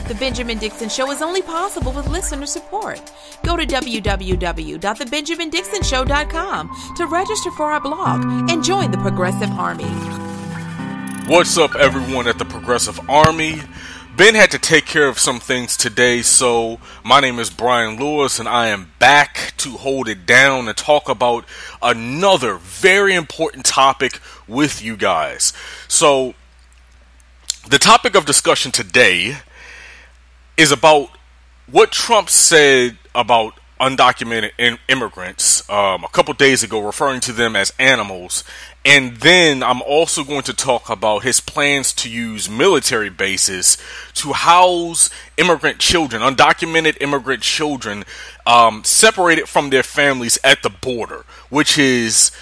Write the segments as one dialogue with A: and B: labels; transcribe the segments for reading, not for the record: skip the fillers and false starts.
A: The Benjamin Dixon Show is only possible with listener support. Go to www.thebenjamindixonshow.com to register for our blog and join the Progressive Army.
B: What's up, everyone at the Progressive Army? Ben had to take care of some things today, so my name is Brian Lewis, and I am back to hold it down and talk about another very important topic with you guys. So, the topic of discussion today is about what Trump said about undocumented immigrants a couple days ago, referring to them as animals. And then I'm also going to talk about his plans to use military bases to house immigrant children, undocumented immigrant children, separated from their families at the border, which is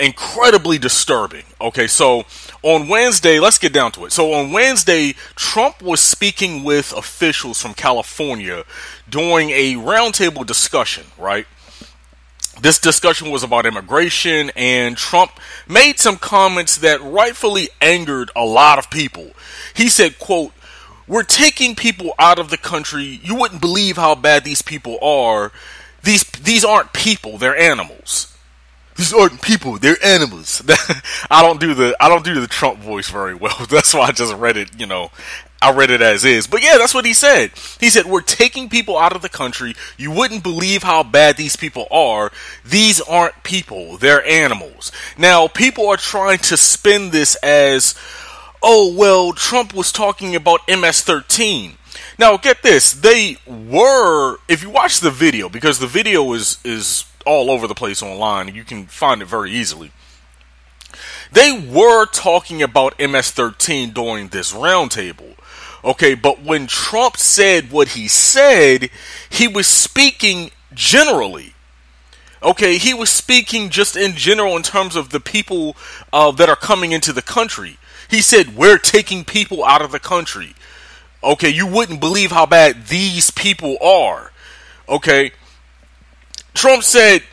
B: incredibly disturbing. Okay, so on Wednesday, let's get down to it. So on Wednesday, Trump was speaking with officials from California during a roundtable discussion, right? This discussion was about immigration, and Trump made some comments that rightfully angered a lot of people. He said, quote, "We're taking people out of the country. You wouldn't believe how bad these people are. These aren't people, they're animals." These aren't people, they're animals. I don't do the Trump voice very well. That's why I just read it, I read it as is. But yeah, that's what he said. He said, "We're taking people out of the country. You wouldn't believe how bad these people are. These aren't people, they're animals." Now, people are trying to spin this as, oh, well, Trump was talking about MS-13. Now, get this. They were, if you watch the video, because the video is all over the place online, you can find it very easily. They were talking about MS-13 during this roundtable. Okay, but when Trump said what he said, he was speaking generally. Okay, he was speaking just in general in terms of the people that are coming into the country. He said, "We're taking people out of the country." Okay, you wouldn't believe how bad these people are. Okay, Trump said,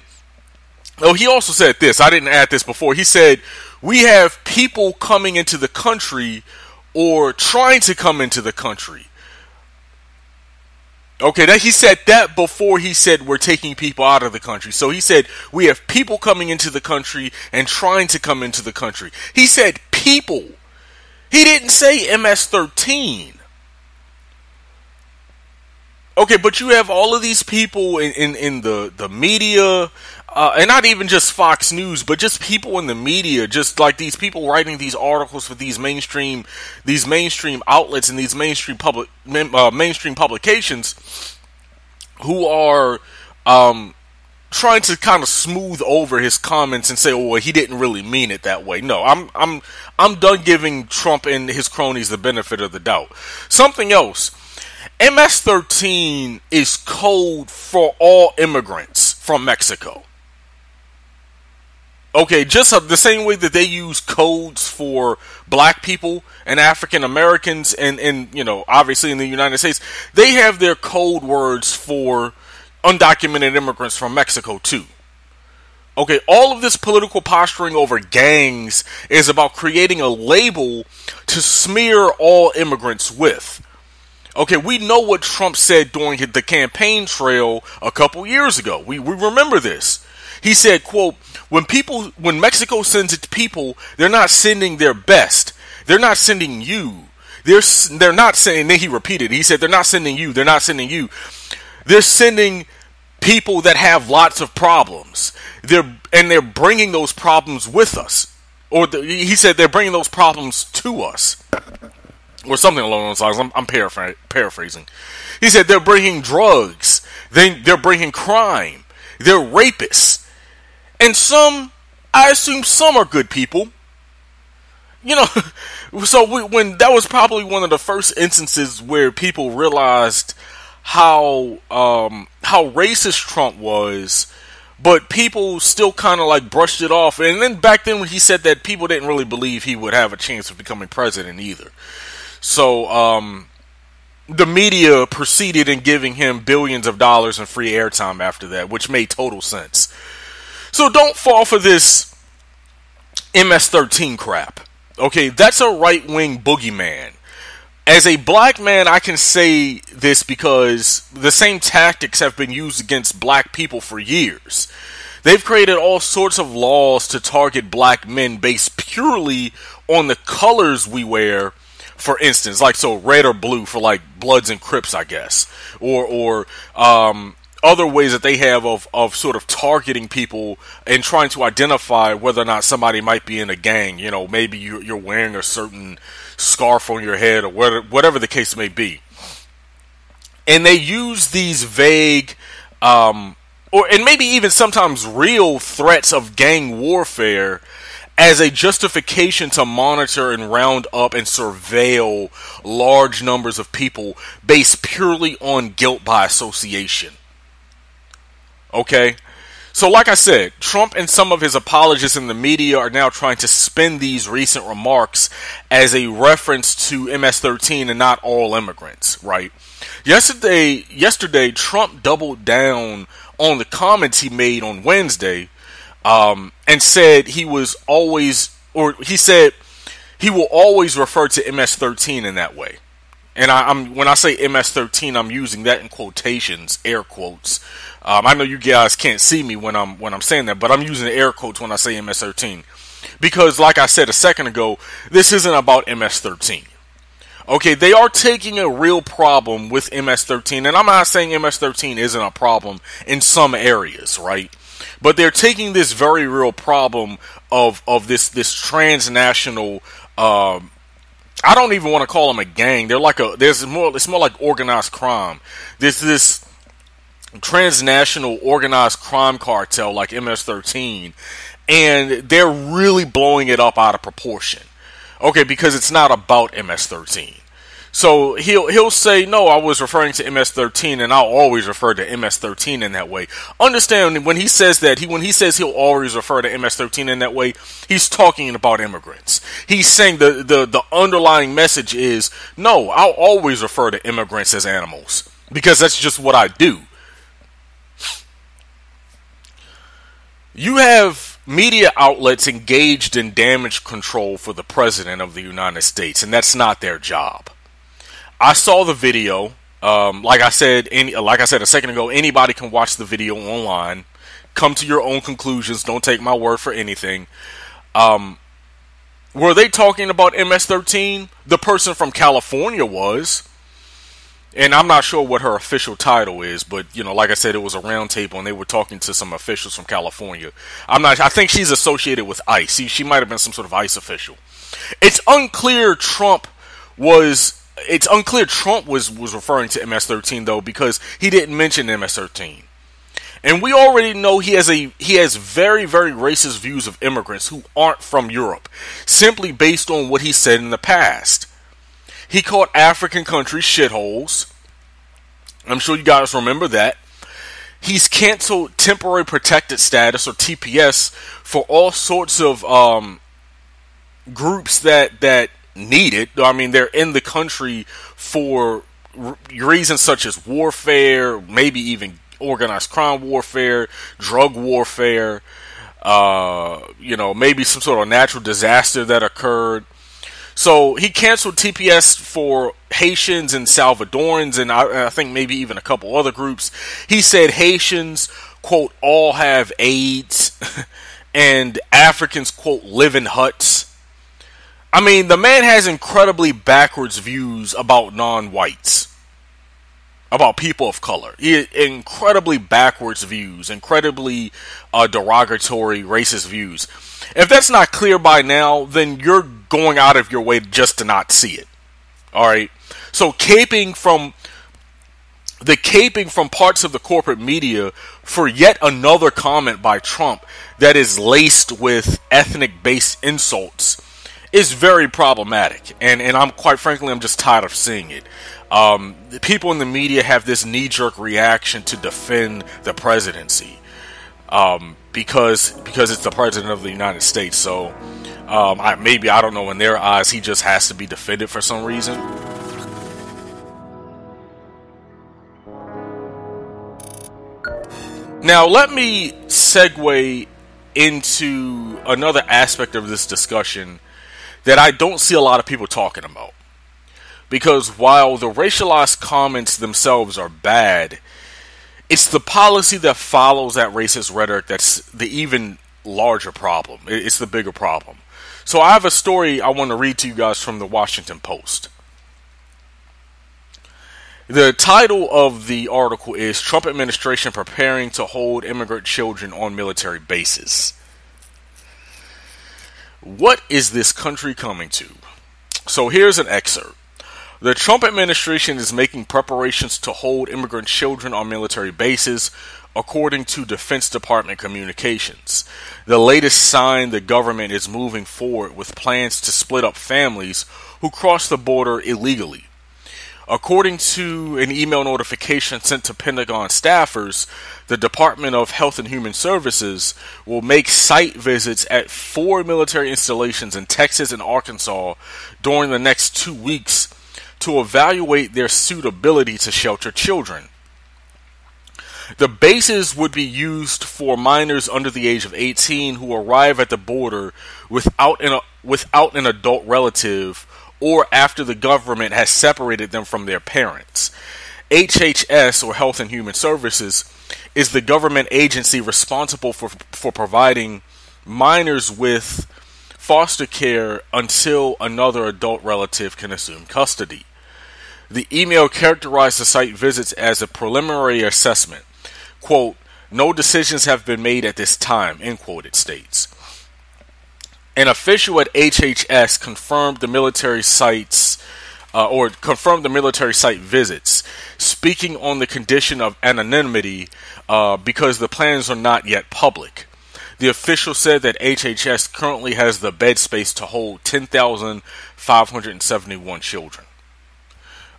B: he also said this, I didn't add this before, he said, "We have people coming into the country or trying to come into the country." Okay, he said that before he said we're taking people out of the country. So he said we have people coming into the country and trying to come into the country. He said people. He didn't say MS-13. Okay, but you have all of these people in the media, and not even just Fox News, but just people in the media, just like these people writing these articles for these mainstream outlets and these mainstream publications, who are trying to kind of smooth over his comments and say, "Oh, well, he didn't really mean it that way." No, I'm done giving Trump and his cronies the benefit of the doubt. Something else. MS-13 is code for all immigrants from Mexico. Okay, just the same way that they use codes for black people and African Americans and obviously in the United States, they have their code words for undocumented immigrants from Mexico too. Okay, all of this political posturing over gangs is about creating a label to smear all immigrants with. Okay, we know what Trump said during the campaign trail a couple years ago. We remember this. He said, quote, when Mexico sends its people, they're not sending their best. They're not sending you. They're not saying, then he repeated, he said, they're not sending you. They're not sending you. They're sending people that have lots of problems. They're bringing those problems with us. He said they're bringing those problems to us. Or something along those lines. I'm paraphrasing. He said they're bringing drugs. They're bringing crime. They're rapists. And I assume some are good people. So when that was probably one of the first instances where people realized how racist Trump was, but people still kind of like brushed it off. And then back then when he said that, people didn't really believe he would have a chance of becoming president either. So, the media proceeded in giving him billions of dollars in free airtime after that, which made total sense. So don't fall for this MS-13 crap. Okay, that's a right-wing boogeyman. As a black man, I can say this because the same tactics have been used against black people for years. They've created all sorts of laws to target black men based purely on the colors we wear. For instance, like so red or blue for like Bloods and Crips, I guess, or other ways that they have of sort of targeting people and trying to identify whether or not somebody might be in a gang. You know, maybe you're wearing a certain scarf on your head or whatever the case may be. And they use these vague, and maybe even sometimes real threats of gang warfare as a justification to monitor and round up and surveil large numbers of people based purely on guilt by association. Okay? So like I said, Trump and some of his apologists in the media are now trying to spin these recent remarks as a reference to MS-13 and not all immigrants, right? Yesterday, Trump doubled down on the comments he made on Wednesday, and said he will always refer to MS-13 in that way. And when I say MS-13, I'm using that in quotations, air quotes. I know you guys can't see me when I'm saying that, but I'm using the air quotes when I say MS-13 because, like I said a second ago, this isn't about MS-13. Okay, they are taking a real problem with MS-13, and I'm not saying MS-13 isn't a problem in some areas, right? But they're taking this very real problem of this transnational. I don't even want to call them a gang. It's more like organized crime. There's this transnational organized crime cartel like MS-13, and they're really blowing it up out of proportion. Okay, because it's not about MS-13. So he'll say, no, I was referring to MS-13, and I'll always refer to MS-13 in that way. Understand, when he says that, when he says he'll always refer to MS-13 in that way, he's talking about immigrants. He's saying the underlying message is, no, I'll always refer to immigrants as animals, because that's just what I do. You have media outlets engaged in damage control for the President of the United States, and that's not their job. I saw the video. Like I said a second ago, anybody can watch the video online. Come to your own conclusions. Don't take my word for anything. Were they talking about MS-13? The person from California was. And I'm not sure what her official title is, but, you know, like I said, it was a round table, and they were talking to some officials from California. I think she's associated with ICE. She might have been some sort of ICE official. It's unclear Trump was referring to MS-13, though, because he didn't mention MS-13. And we already know he has very, very racist views of immigrants who aren't from Europe, simply based on what he said in the past. He called African countries shitholes. I'm sure you guys remember that. He's canceled temporary protected status, or TPS, for all sorts of groups that need it. I mean, they're in the country for reasons such as warfare, maybe even organized crime warfare, drug warfare, maybe some sort of natural disaster that occurred. So he canceled TPS for Haitians and Salvadorans, and I think maybe even a couple other groups. He said Haitians, quote, all have AIDS, and Africans, quote, live in huts. I mean, the man has incredibly backwards views about non-whites, about people of color. Incredibly backwards views, incredibly derogatory, racist views. If that's not clear by now, then you're going out of your way just to not see it. Alright? So caping from parts of the corporate media for yet another comment by Trump that is laced with ethnic-based insults is very problematic. And I'm quite frankly, I'm just tired of seeing it. The people in the media have this knee-jerk reaction to defend the presidency. Because it's the President of the United States. So I don't know, in their eyes, he just has to be defended for some reason. Now, let me segue into another aspect of this discussion that I don't see a lot of people talking about. Because while the racialized comments themselves are bad, it's the policy that follows that racist rhetoric that's the even larger problem. It's the bigger problem. So I have a story I want to read to you guys from the Washington Post. The title of the article is Trump Administration Preparing to Hold Immigrant Children on Military Bases. What is this country coming to? So here's an excerpt. The Trump administration is making preparations to hold immigrant children on military bases, according to Defense Department communications. The latest sign the government is moving forward with plans to split up families who cross the border illegally. According to an email notification sent to Pentagon staffers, the Department of Health and Human Services will make site visits at 4 military installations in Texas and Arkansas during the next 2 weeks to evaluate their suitability to shelter children. The bases would be used for minors under the age of 18 who arrive at the border without an adult relative or after the government has separated them from their parents. HHS, or Health and Human Services, is the government agency responsible for providing minors with foster care until another adult relative can assume custody. The email characterized the site visits as a preliminary assessment. Quote, no decisions have been made at this time, end quote, it states. An official at HHS confirmed the military site visits, speaking on the condition of anonymity because the plans are not yet public. The official said that HHS currently has the bed space to hold 10,571 children.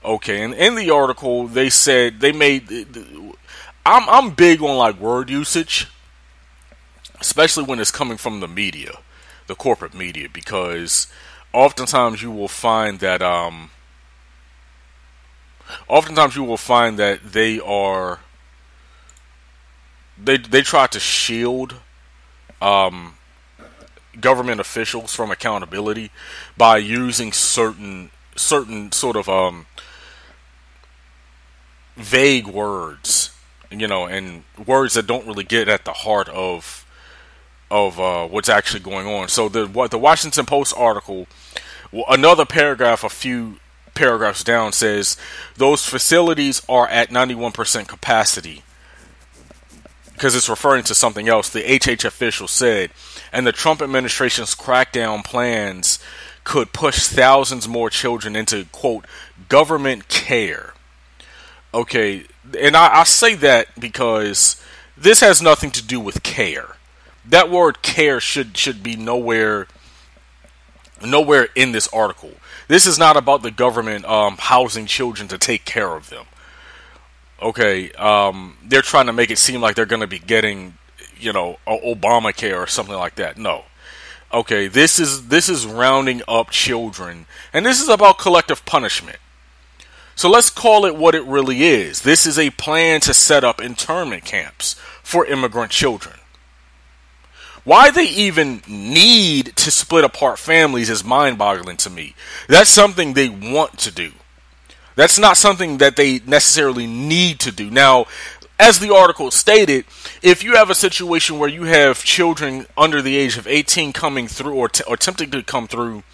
B: Okay, and in the article they said they made. I'm big on like word usage, especially when it's coming from the media, the corporate media, because oftentimes you will find that they try to shield government officials from accountability by using certain sort of vague words, and words that don't really get at the heart of what's actually going on. So the Washington Post article, another paragraph, a few paragraphs down, says those facilities are at 91% capacity, because it's referring to something else. The HH official said, and the Trump administration's crackdown plans could push thousands more children into, quote, government care. Okay, and I say that because this has nothing to do with care. That word care should be nowhere in this article. This is not about the government housing children to take care of them. Okay, they're trying to make it seem like they're going to be getting, Obamacare or something like that. No. Okay, this is rounding up children, and this is about collective punishment. So let's call it what it really is. This is a plan to set up internment camps for immigrant children. Why they even need to split apart families is mind-boggling to me. That's something they want to do. That's not something that they necessarily need to do. Now, as the article stated, if you have a situation where you have children under the age of 18 coming through or attempting to come through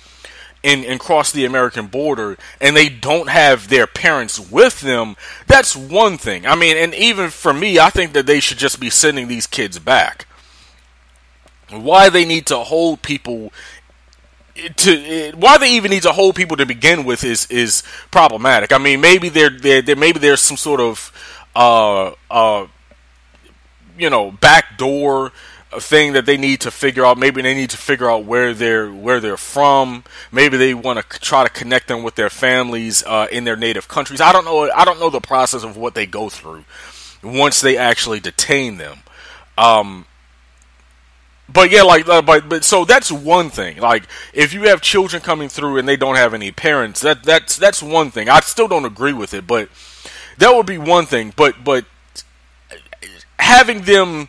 B: and cross the American border, and they don't have their parents with them, that's one thing. I mean, and even for me, I think that they should just be sending these kids back. Why they need to hold people why they even need to hold people to begin with is problematic. I mean, maybe there's some sort of backdoor thing that they need to figure out. Maybe they need to figure out where they're from. Maybe they want to try to connect them with their families in their native countries. I don't know the process of what they go through once they actually detain them. But yeah, but so that's one thing. Like, if you have children coming through and they don't have any parents, that's one thing. I still don't agree with it, but that would be one thing. But having them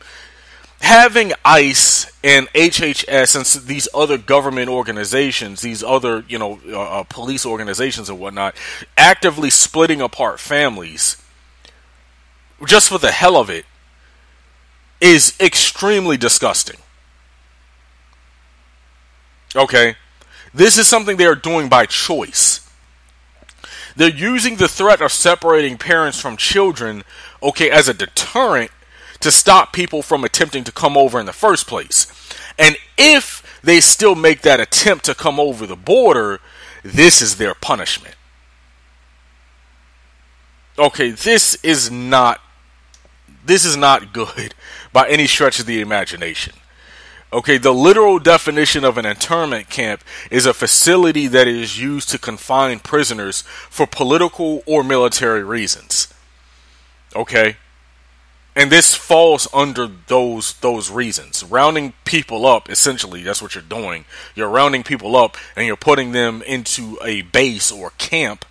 B: having ICE and HHS and these other government organizations, these other, police organizations and whatnot, actively splitting apart families just for the hell of it is extremely disgusting. Okay? This is something they are doing by choice. They're using the threat of separating parents from children, okay, as a deterrent to stop people from attempting to come over in the first place. And if they still make that attempt to come over the border, this is their punishment. Okay, this is not good by any stretch of the imagination. Okay, the literal definition of an internment camp is a facility that is used to confine prisoners for political or military reasons. Okay? And this falls under those reasons. Rounding people up, essentially, that's what you're doing. You're rounding people up and you're putting them into a base or camp.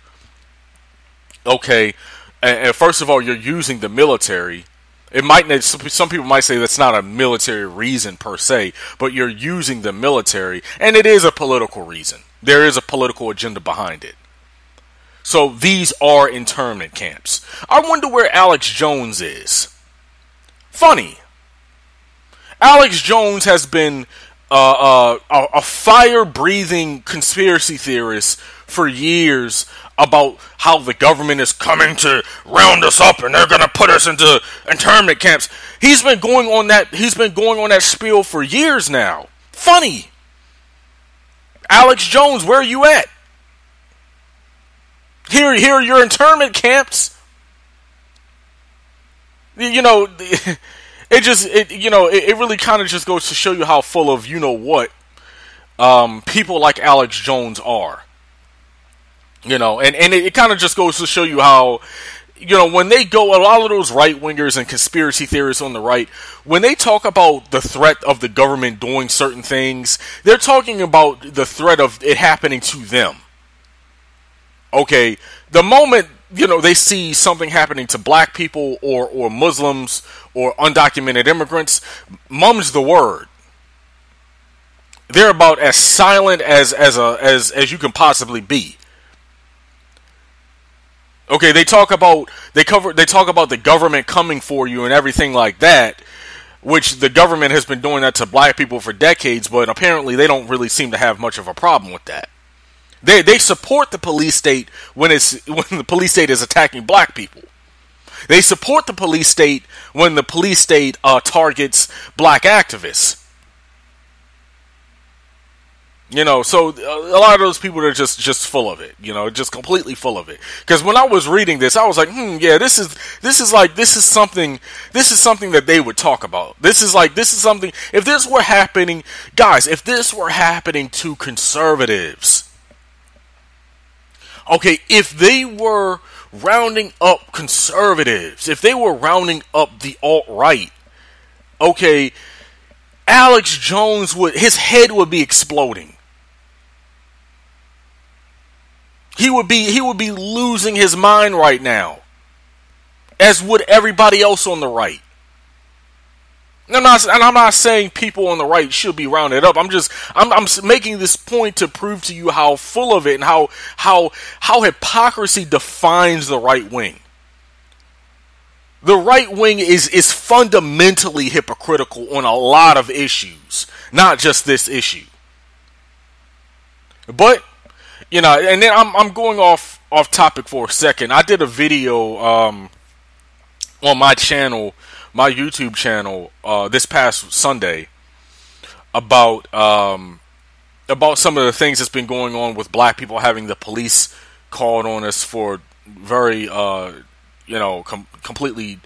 B: Okay, and first of all, you're using the military. Some people might say that's not a military reason per se, but you're using the military, and it is a political reason. There is a political agenda behind it. So these are internment camps. I wonder where Alex Jones is. Funny. Alex Jones has been a fire-breathing conspiracy theorist for years about how the government is coming to round us up and they're going to put us into internment camps. He's been going on that spiel for years now. Funny. Alex Jones, where are you at? Here are your internment camps. It really kind of just goes to show you how full of people like Alex Jones are. And it kind of just goes to show you how, when they go, a lot of those right-wingers and conspiracy theorists on the right, when they talk about the threat of the government doing certain things, they're talking about the threat of it happening to them. Okay, the moment, they see something happening to black people or Muslims or undocumented immigrants, mum's the word. They're about as silent as you can possibly be. Okay, they talk about the government coming for you and everything like that, which the government has been doing that to black people for decades, but apparently they don't really seem to have much of a problem with that. They support the police state when the police state is attacking black people. They support the police state when the police state targets black activists. So a lot of those people are just full of it, just completely full of it. Because when I was reading this, I was like, yeah, this is something that they would talk about. This is something, if this were happening, guys, if this were happening to conservatives, okay, if they were rounding up conservatives, if they were rounding up the alt-right, okay, Alex Jones his head would be exploding. He would be losing his mind right now, as would everybody else on the right. And I'm not saying people on the right should be rounded up. I'm making this point to prove to you how full of it and how hypocrisy defines the right wing. The right wing is fundamentally hypocritical on a lot of issues, not just this issue. But and then I'm going off topic for a second. I did a video on my channel, my YouTube channel, this past Sunday about some of the things that's been going on with black people having the police called on us for very completely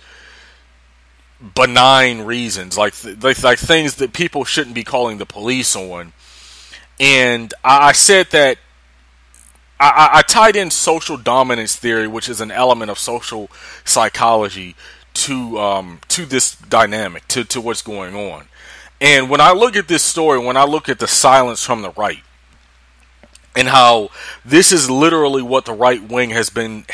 B: benign reasons, like things that people shouldn't be calling the police on. And I said that I tied in social dominance theory, which is an element of social psychology, to this dynamic, to what's going on. And when I look at this story, when I look at the silence from the right, and how this is literally what the right wing has been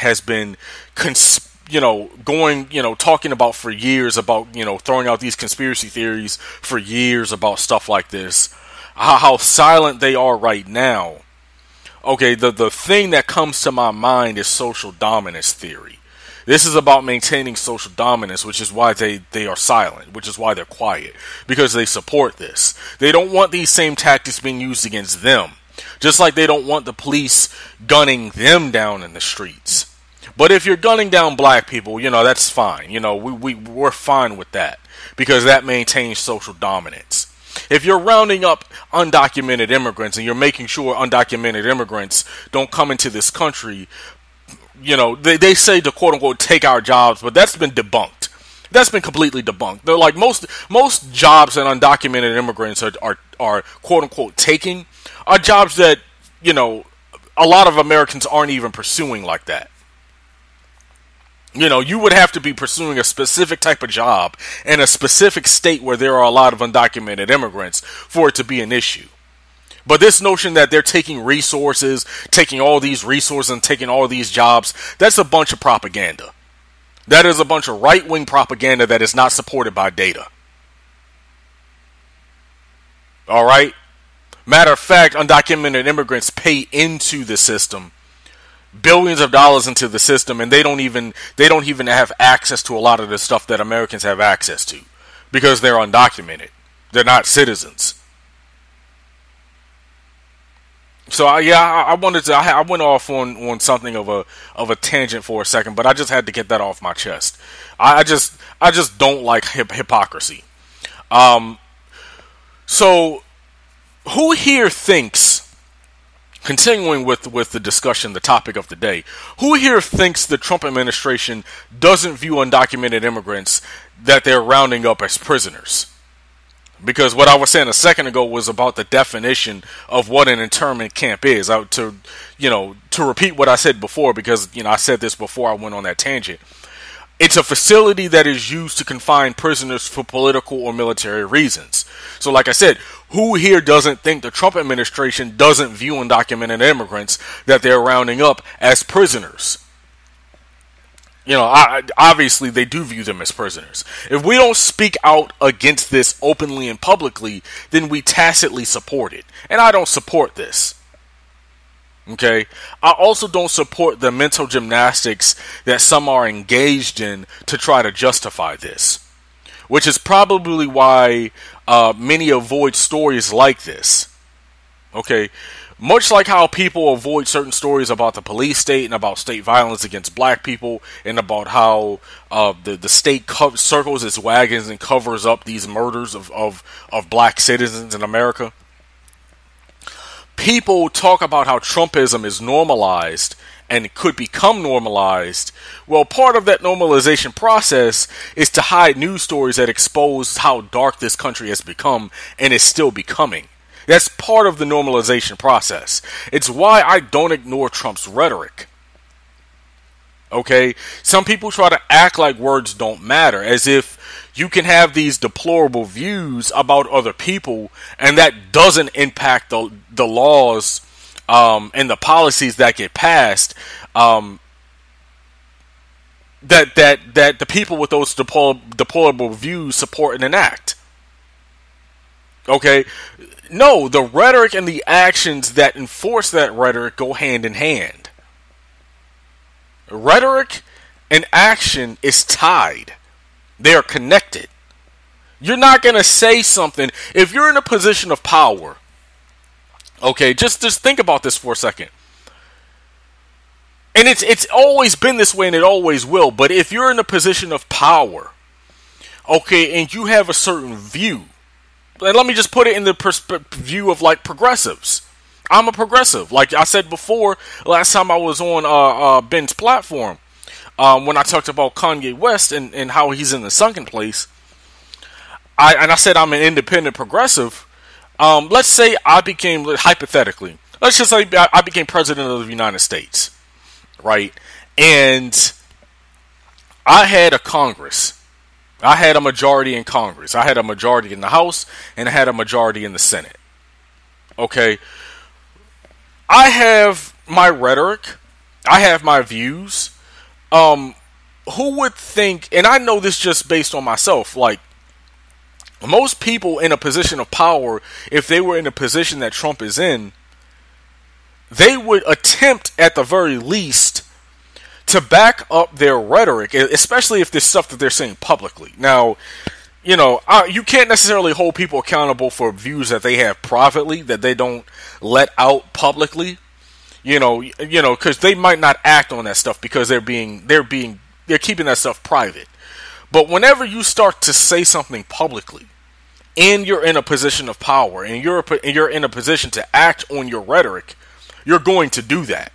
B: talking about for years about, throwing out these conspiracy theories for years about stuff like this, how silent they are right now. Okay, the thing that comes to my mind is social dominance theory. This is about maintaining social dominance, which is why they are silent, which is why they're quiet, because they support this. They don't want these same tactics being used against them, just like they don't want the police gunning them down in the streets. But if you're gunning down black people, that's fine. We're fine with that, because that maintains social dominance. If you're rounding up undocumented immigrants and you're making sure undocumented immigrants don't come into this country, they say to quote unquote take our jobs, but that's been debunked. That's been completely debunked. They're like most jobs that undocumented immigrants are quote unquote taking are jobs that, a lot of Americans aren't even pursuing like that. You would have to be pursuing a specific type of job in a specific state where there are a lot of undocumented immigrants for it to be an issue. But this notion that they're taking all these resources and taking all these jobs, that's a bunch of propaganda. That is a bunch of right-wing propaganda that is not supported by data. All right? Matter of fact, undocumented immigrants pay into the system, billions of dollars into the system, and they don't even have access to a lot of the stuff that Americans have access to because they're undocumented. They're not citizens. So I went off on something of a tangent for a second, but I just had to get that off my chest. I just don't like hypocrisy. So who here thinks, continuing with the discussion, the topic of the day, who here thinks the Trump administration doesn't view undocumented immigrants that they're rounding up as prisoners? Because what I was saying a second ago was about the definition of what an internment camp is. To repeat what I said before, because I said this before I went on that tangent. It's a facility that is used to confine prisoners for political or military reasons. So like I said, who here doesn't think the Trump administration doesn't view undocumented immigrants that they're rounding up as prisoners? Obviously they do view them as prisoners. If we don't speak out against this openly and publicly, then we tacitly support it. And I don't support this. Okay? I also don't support the mental gymnastics that some are engaged in to try to justify this. Which is probably why many avoid stories like this. Okay? Much like how people avoid certain stories about the police state and about state violence against black people and about how the state circles its wagons and covers up these murders of black citizens in America. People talk about how Trumpism is normalized and could become normalized. Well, part of that normalization process is to hide news stories that expose how dark this country has become and is still becoming. That's part of the normalization process. It's why I don't ignore Trump's rhetoric. Okay? Some people try to act like words don't matter, as if you can have these deplorable views about other people and that doesn't impact the laws and the policies that get passed that the people with those deplorable views support and enact. Okay? No, the rhetoric and the actions that enforce that rhetoric go hand in hand. Rhetoric and action is tied. They are connected. You're not going to say something if you're in a position of power. Okay, just think about this for a second. And it's always been this way and it always will. But if you're in a position of power, okay, and you have a certain view, and let me just put it in the view of like progressives. I'm a progressive. Like I said before, last time I was on Ben's platform, when I talked about Kanye West and how he's in the sunken place, I said I'm an independent progressive. Let's say I became, hypothetically, let's just say I became president of the United States, right? And I had a Congress. I had a majority in Congress. I had a majority in the House, and I had a majority in the Senate. Okay? I have my rhetoric. I have my views. who would think, and I know this just based on myself, like, most people in a position of power, if they were in a position that Trump is in, they would attempt at the very least to back up their rhetoric, especially if there's stuff that they're saying publicly. Now, you can't necessarily hold people accountable for views that they have privately that they don't let out publicly. Because they might not act on that stuff because they're keeping that stuff private. But whenever you start to say something publicly, and you're in a position of power, and you're in a position to act on your rhetoric, you're going to do that.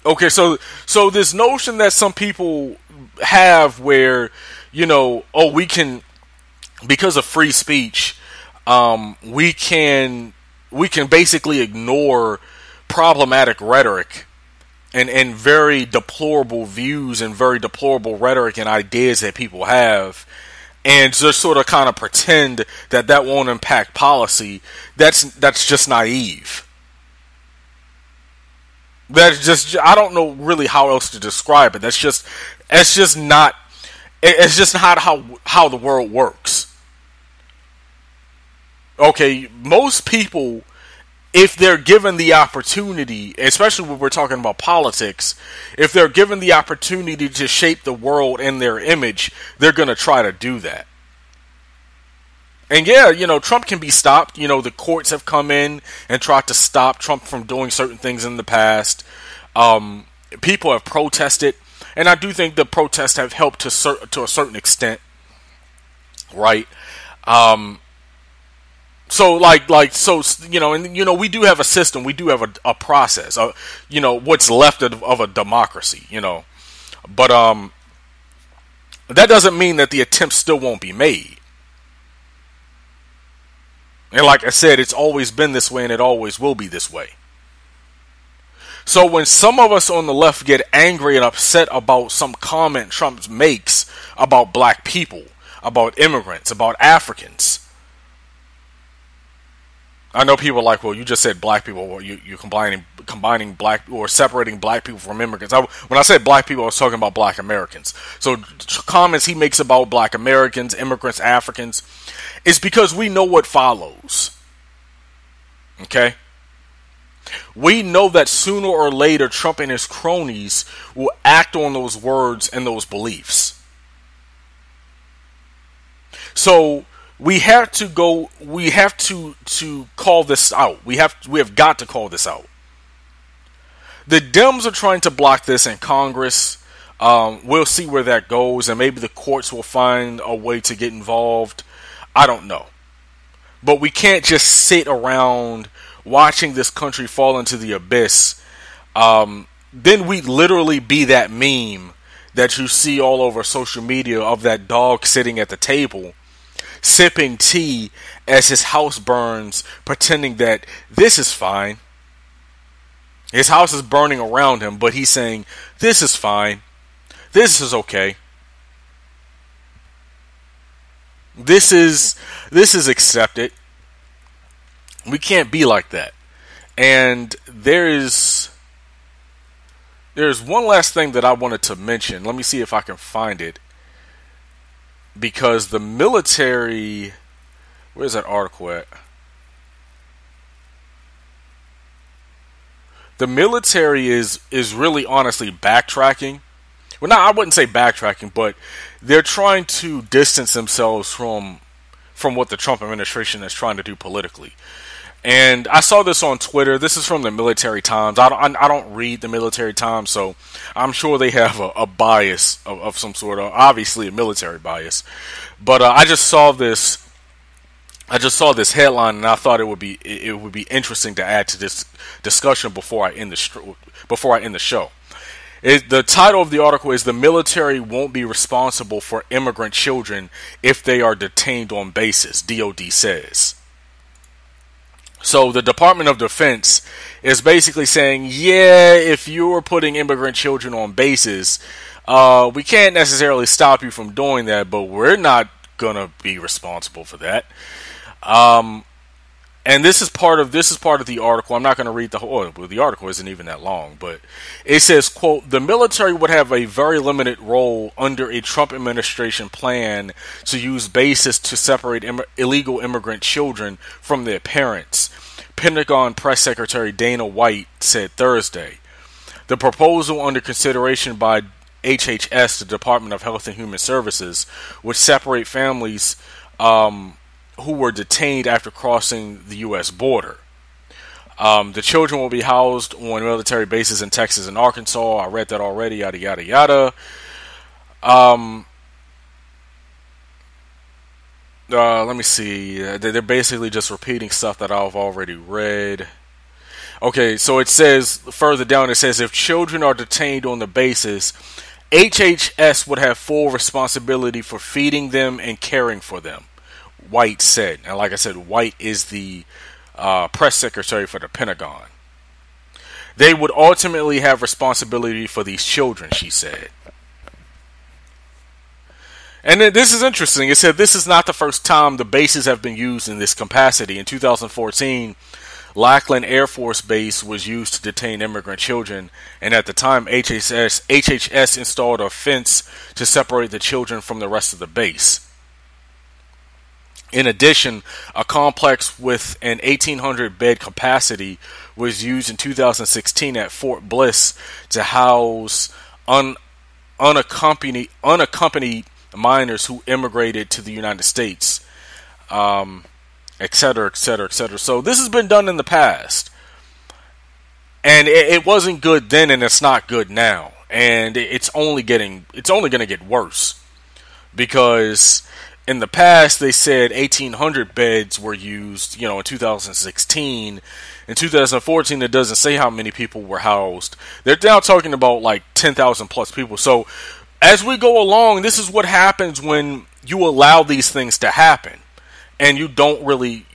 B: Okay, so this notion that some people have where, we can, because of free speech, we can basically ignore problematic rhetoric and very deplorable views and very deplorable rhetoric and ideas that people have, and just sort of kind of pretend that won't impact policy. That's just naive. That's just, I don't know really how else to describe it. It's just not how the world works. Okay, most people, if they're given the opportunity, especially when we're talking about politics, if they're given the opportunity to shape the world in their image, they're going to try to do that. And yeah, Trump can be stopped. The courts have come in and tried to stop Trump from doing certain things in the past. People have protested, and I do think the protests have helped to a certain extent, right? So we do have a system, we do have a process, what's left of a democracy, but that doesn't mean that the attempts still won't be made. And like I said, it's always been this way and it always will be this way. So when some of us on the left get angry and upset about some comment Trump makes about black people, about immigrants, about Africans, I know people are like, well, you just said black people. Well, you're combining black or separating black people from immigrants. When I said black people, I was talking about black Americans. So comments he makes about black Americans, immigrants, Africans, is because we know what follows. Okay? We know that sooner or later Trump and his cronies will act on those words and those beliefs. So we have to call this out. We have got to call this out. The Dems are trying to block this in Congress. We'll see where that goes, and maybe the courts will find a way to get involved. I don't know. But we can't just sit around watching this country fall into the abyss. Then we'd literally be that meme that you see all over social media of that dog sitting at the table, sipping tea as his house burns, pretending that this is fine. His house is burning around him, but he's saying, this is fine. This is okay. This is accepted. We can't be like that. And there's one last thing that I wanted to mention. Let me see if I can find it. Because the military, where's that article at? The military is really honestly backtracking. Well, no, I wouldn't say backtracking, but they're trying to distance themselves from what the Trump administration is trying to do politically. And I saw this on Twitter. This is from the Military Times. I don't read the Military Times, so I'm sure they have a bias of some sort, of obviously a military bias. But I just saw this headline, and I thought it would be interesting to add to this discussion before I end the show. The title of the article is "The Military Won't Be Responsible for Immigrant Children If They Are Detained on Bases," DOD says. So the Department of Defense is basically saying, yeah, if you're putting immigrant children on bases, we can't necessarily stop you from doing that, but we're not going to be responsible for that. And this is part of the article. I'm not going to read the whole. Well, the article isn't even that long, but it says, quote, the military would have a very limited role under a Trump administration plan to use bases to separate illegal immigrant children from their parents. Pentagon Press Secretary Dana White said Thursday. The proposal under consideration by HHS, the Department of Health and Human Services, would separate families who were detained after crossing the U.S. border. The children will be housed on military bases in Texas and Arkansas. I read that already, yada, yada, yada. Let me see. They're basically just repeating stuff that I've already read. Okay, so it says, further down, it says, if children are detained on the bases, HHS would have full responsibility for feeding them and caring for them, White said. And like I said, White is the press secretary for the Pentagon. They would ultimately have responsibility for these children, she said. And then this is interesting. It said this is not the first time the bases have been used in this capacity. In 2014, Lackland Air Force Base was used to detain immigrant children, and at the time, HHS installed a fence to separate the children from the rest of the base. In addition, a complex with an 1,800-bed capacity was used in 2016 at Fort Bliss to house unaccompanied minors who immigrated to the United States. Etc., etc., etc. So this has been done in the past, and it wasn't good then, and it's not good now, and it's only going to get worse, because in the past they said 1,800 beds were used, in 2016. In 2014, it doesn't say how many people were housed. They're now talking about like 10,000 plus people. So as we go along, this is what happens when you allow these things to happen. And you don't really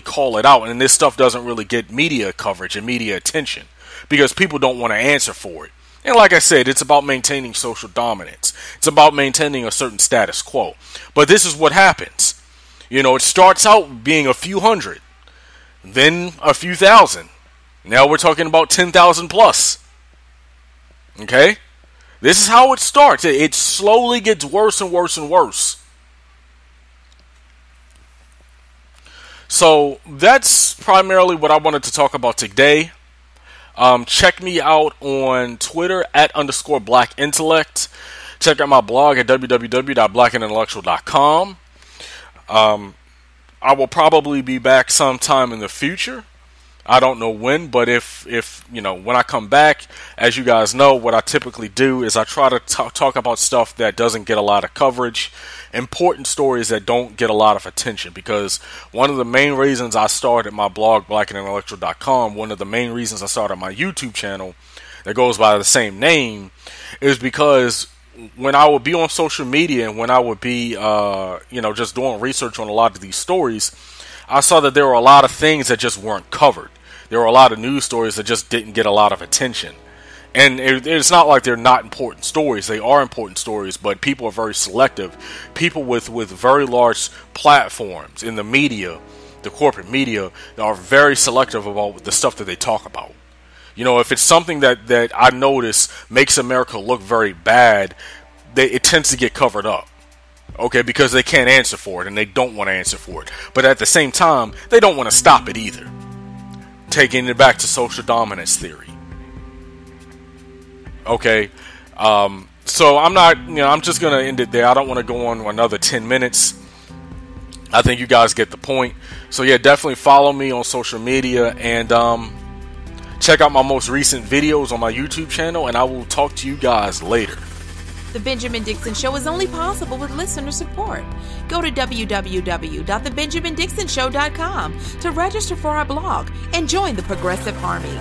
B: call it out, and this stuff doesn't really get media coverage and media attention because people don't want to answer for it. And like I said, it's about maintaining social dominance. It's about maintaining a certain status quo. But this is what happens. It starts out being a few hundred, then a few thousand. Now we're talking about 10,000 plus. Okay? This is how it starts. It slowly gets worse and worse and worse. So that's primarily what I wanted to talk about today. Check me out on Twitter @_blackintellect. Check out my blog at www.blackintellectual.com. I will probably be back sometime in the future. I don't know when, but if when I come back, as you guys know, what I typically do is I try to talk about stuff that doesn't get a lot of coverage, important stories that don't get a lot of attention, because one of the main reasons I started my blog, blackintellectual.com, one of the main reasons I started my YouTube channel that goes by the same name, is because when I would be on social media and when I would be, just doing research on a lot of these stories, I saw that there were a lot of things that just weren't covered. There were a lot of news stories that just didn't get a lot of attention. And it's not like they're not important stories. They are important stories, but people are very selective. People with very large platforms in the media, the corporate media, are very selective about the stuff that they talk about. If it's something that I notice makes America look very bad, it tends to get covered up. Okay, because they can't answer for it, and they don't want to answer for it. But at the same time, they don't want to stop it either. Taking it back to social dominance theory. Okay, so I'm not, I'm just going to end it there. I don't want to go on another 10 minutes. I think you guys get the point. So yeah, definitely follow me on social media, and check out my most recent videos on my YouTube channel, and I will talk to you guys later.
A: The Benjamin Dixon Show is only possible with listener support. Go to www.thebenjamindixonshow.com to register for our blog and join the Progressive Army.